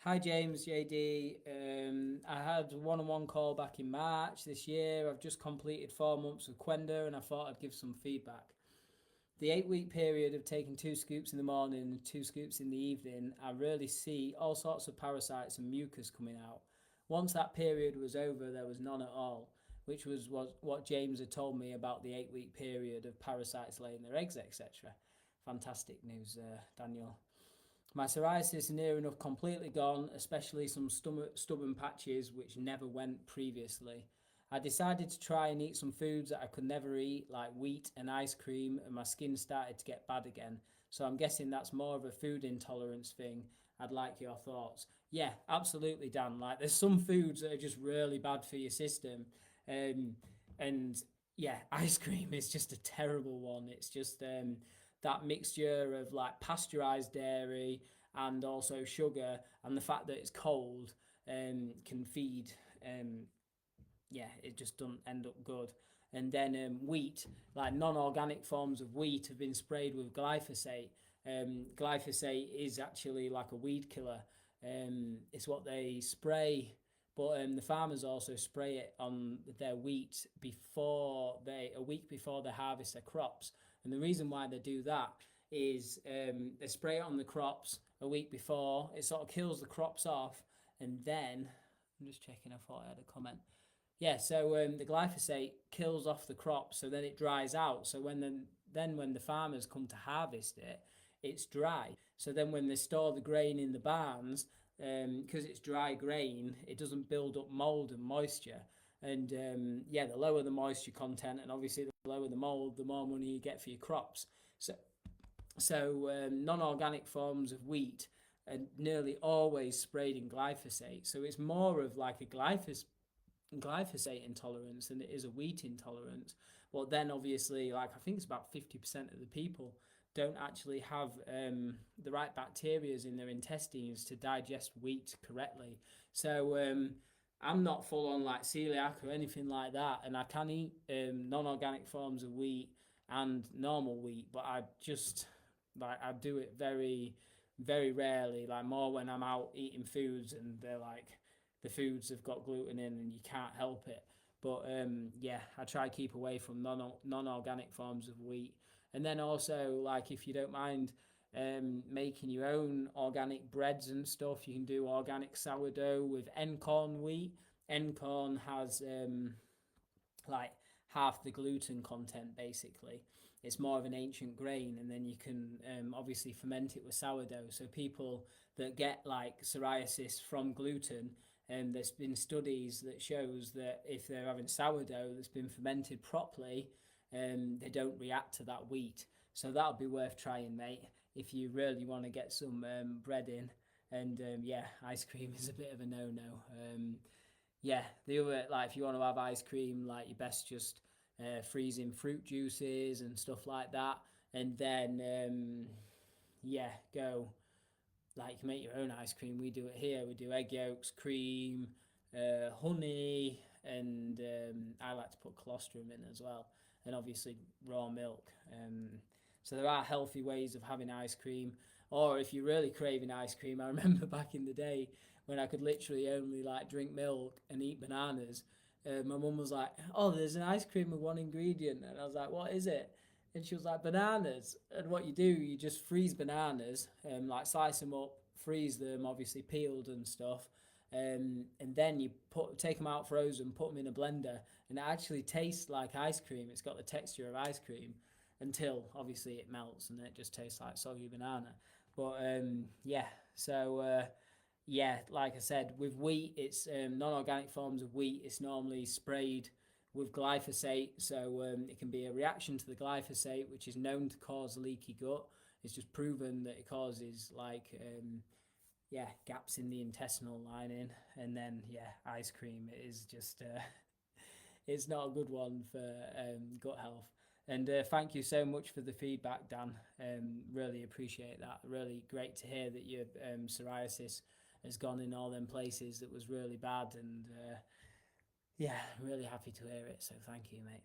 Hi James, JD. I had a one-on-one call back in March this year. I've just completed 4 months with Qenda and I thought I'd give some feedback. The 8 week period of taking 2 scoops in the morning and 2 scoops in the evening, I really see all sorts of parasites and mucus coming out. Once that period was over, there was none at all, which was what James had told me about the 8 week period of parasites laying their eggs, etc. Fantastic news, Daniel. My psoriasis is near enough completely gone, especially some stubborn patches which never went previously. I decided to try and eat some foods that I could never eat, like wheat and ice cream, and my skin started to get bad again. So I'm guessing that's more of a food intolerance thing. I'd like your thoughts. Yeah, absolutely, Dan. Like, there's some foods that are just really bad for your system. Um, and yeah, ice cream is just a terrible one. It's just that mixture of like pasteurized dairy and also sugar, and the fact that it's cold can feed yeah, it just doesn't end up good. And then wheat, like non-organic forms of wheat, have been sprayed with glyphosate. Glyphosate is actually like a weed killer. It's what they spray, but the farmers also spray it on their wheat before a week before they harvest their crops. And the reason why they do that is they spray it on the crops a week before. It sort of kills the crops off, and then I'm just checking. I thought I had a comment. Yeah, so the glyphosate kills off the crop, so then it dries out. So when the farmers come to harvest it, it's dry. So then when they store the grain in the barns, because it's dry grain, it doesn't build up mold and moisture. And yeah, the lower the moisture content, and obviously the lower the mold, the more money you get for your crops. So non-organic forms of wheat are nearly always sprayed in glyphosate. So it's more of like a glyphosate intolerance than it is a wheat intolerance. But then obviously, like, I think it's about 50% of the people don't actually have the right bacteria in their intestines to digest wheat correctly. So I'm not full on like celiac or anything like that, and I can eat non-organic forms of wheat and normal wheat, but I just like I do it very rarely, like more when I'm out eating foods and they're like the foods have got gluten in and you can't help it. But yeah, I try to keep away from non-organic forms of wheat. And then also, like, if you don't mind making your own organic breads and stuff, you can do organic sourdough with Encorn wheat. Encorn has like half the gluten content basically. It's more of an ancient grain, and then you can obviously ferment it with sourdough. So people that get like psoriasis from gluten, there's been studies that shows that if they're having sourdough that's been fermented properly, they don't react to that wheat. So that'll be worth trying, mate, if you really want to get some bread in. And yeah, ice cream is a bit of a no-no. Yeah, the other, like, if you want to have ice cream, like, you best just freeze in fruit juices and stuff like that, and then yeah, go like you can make your own ice cream. We do it here. We do egg yolks, cream, honey, and I like to put colostrum in as well, and obviously raw milk. So there are healthy ways of having ice cream. Or if you're really craving ice cream, I remember back in the day when I could literally only like drink milk and eat bananas. My mum was like, "Oh, there's an ice cream with one ingredient," and I was like, "What is it?" And she was like, "Bananas." And what you do, you just freeze bananas, like slice them up, freeze them, obviously peeled and stuff, and then you take them out frozen, put them in a blender, and it actually tastes like ice cream. It's got the texture of ice cream until obviously it melts and it just tastes like soggy banana. But yeah, so yeah, like I said, with wheat, it's non-organic forms of wheat. It's normally sprayed with glyphosate, so it can be a reaction to the glyphosate, which is known to cause leaky gut. It's just proven that it causes like yeah, gaps in the intestinal lining, and then yeah, ice cream is just it's not a good one for gut health. And thank you so much for the feedback, Dan. Really appreciate that. Really great to hear that your psoriasis has gone in all them places that was really bad. And yeah, really happy to hear it. So thank you, mate.